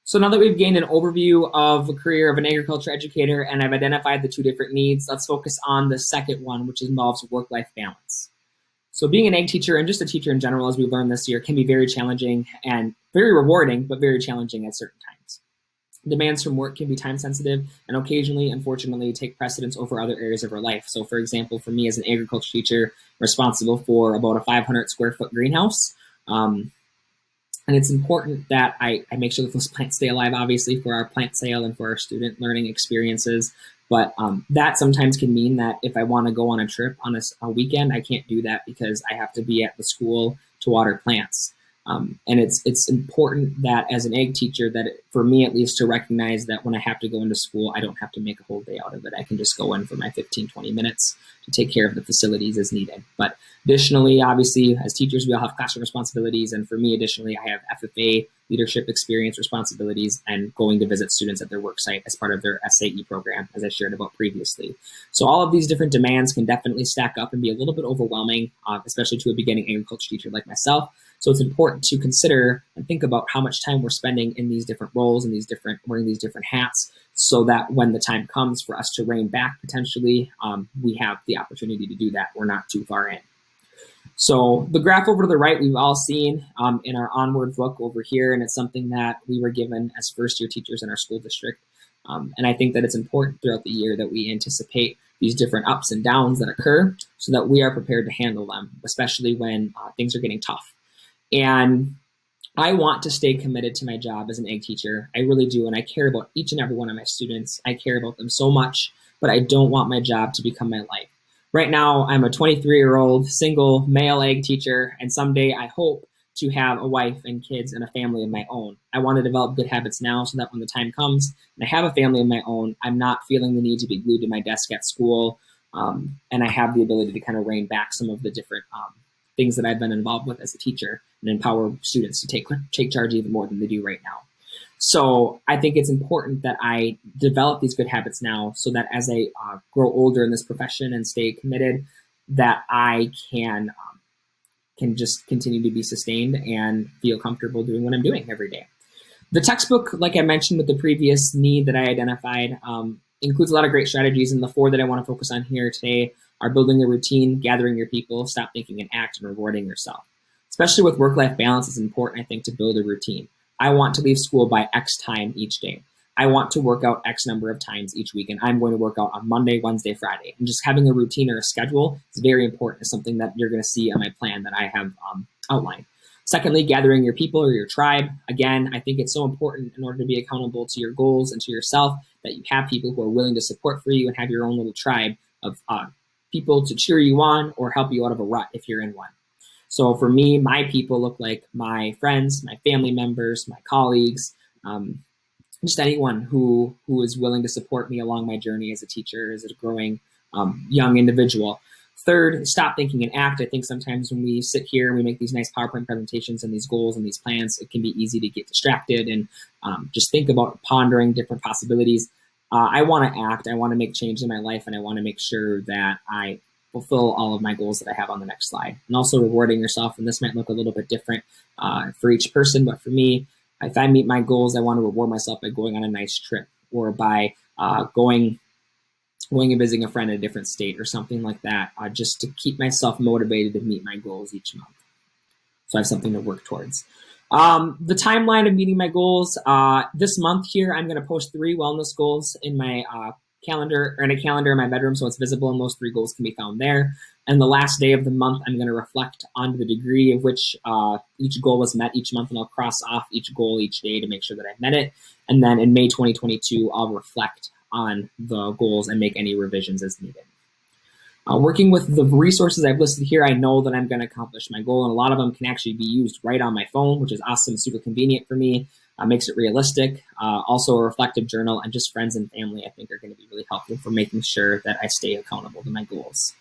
So now that we've gained an overview of the career of an agriculture educator and I've identified the two different needs, let's focus on the second one, which involves work-life balance. So being an ag teacher and just a teacher in general, as we've learned this year, can be very challenging and very rewarding, but very challenging at certain times. Demands from work can be time sensitive and occasionally, unfortunately, take precedence over other areas of our life. So for example, for me as an agriculture teacher, responsible for about a 500 square foot greenhouse, and it's important that I make sure that those plants stay alive, obviously, for our plant sale and for our student learning experiences. But that sometimes can mean that if I want to go on a trip on a weekend, I can't do that because I have to be at the school to water plants. And it's important that as an ag teacher, for me at least, to recognize that when I have to go into school, I don't have to make a whole day out of it. I can just go in for my 15, 20 minutes to take care of the facilities as needed. But additionally, obviously, as teachers, we all have classroom responsibilities. And for me, additionally, I have FFA leadership experience responsibilities and going to visit students at their work site as part of their SAE program, as I shared about previously. So all of these different demands can definitely stack up and be a little bit overwhelming, especially to a beginning agriculture teacher like myself. So it's important to consider and think about how much time we're spending in these different roles and wearing these different hats, so that when the time comes for us to rein back potentially, we have the opportunity to do that. We're not too far in. So the graph over to the right, we've all seen in our onward book over here, and it's something that we were given as first-year teachers in our school district. And I think that it's important throughout the year that we anticipate these different ups and downs that occur so that we are prepared to handle them, especially when things are getting tough. And I want to stay committed to my job as an ag teacher. I really do, and I care about each and every one of my students. I care about them so much, but I don't want my job to become my life. Right now, I'm a 23-year-old single male ag teacher, and someday I hope to have a wife and kids and a family of my own. I want to develop good habits now so that when the time comes and I have a family of my own, I'm not feeling the need to be glued to my desk at school, and I have the ability to kind of rein back some of the different things that I've been involved with as a teacher and empower students to take charge even more than they do right now. So I think it's important that I develop these good habits now so that as I grow older in this profession and stay committed, that I can just continue to be sustained and feel comfortable doing what I'm doing every day. The textbook, like I mentioned with the previous need that I identified, includes a lot of great strategies, and the four that I want to focus on here today are building a routine, gathering your people, stop thinking and act, and rewarding yourself. Especially with work-life balance, it's important, I think, to build a routine. I want to leave school by X time each day. I want to work out X number of times each week, and I'm going to work out on Monday, Wednesday, Friday. And just having a routine or a schedule is very important. It's something that you're going to see on my plan that I have outlined. Secondly, gathering your people or your tribe. Again, I think it's so important in order to be accountable to your goals and to yourself that you have people who are willing to support for you and have your own little tribe of people to cheer you on or help you out of a rut if you're in one. So for me, my people look like my friends, my family members, my colleagues, just anyone who is willing to support me along my journey as a teacher, as a growing young individual. Third, stop thinking and act. I think sometimes when we sit here and we make these nice PowerPoint presentations and these goals and these plans, it can be easy to get distracted and just think about pondering different possibilities. I want to act, I want to make change in my life, and I want to make sure that I fulfill all of my goals that I have on the next slide. And also rewarding yourself, and this might look a little bit different for each person, but for me, if I meet my goals, I want to reward myself by going on a nice trip or by going and visiting a friend in a different state or something like that, just to keep myself motivated to meet my goals each month. So I have something to work towards. The timeline of meeting my goals, this month here, I'm going to post 3 wellness goals in my calendar, or in a calendar in my bedroom, so it's visible, and those 3 goals can be found there. And the last day of the month, I'm going to reflect on the degree of which each goal was met each month, and I'll cross off each goal each day to make sure that I've met it. And then in May 2022, I'll reflect on the goals and make any revisions as needed. Working with the resources I've listed here, I know that I'm going to accomplish my goal, and a lot of them can actually be used right on my phone, which is awesome, super convenient for me, makes it realistic. Also a reflective journal, and just friends and family I think are going to be really helpful for making sure that I stay accountable to my goals.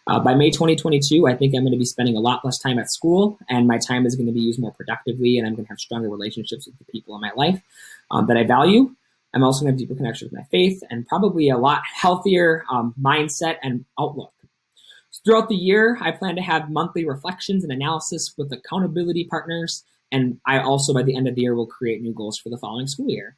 By May 2022, I think I'm going to be spending a lot less time at school, and my time is going to be used more productively, and I'm going to have stronger relationships with the people in my life that I value. I'm also going to have deeper connection with my faith, and probably a lot healthier mindset and outlook. Throughout the year, I plan to have monthly reflections and analysis with accountability partners And I also, by the end of the year, will create new goals for the following school year.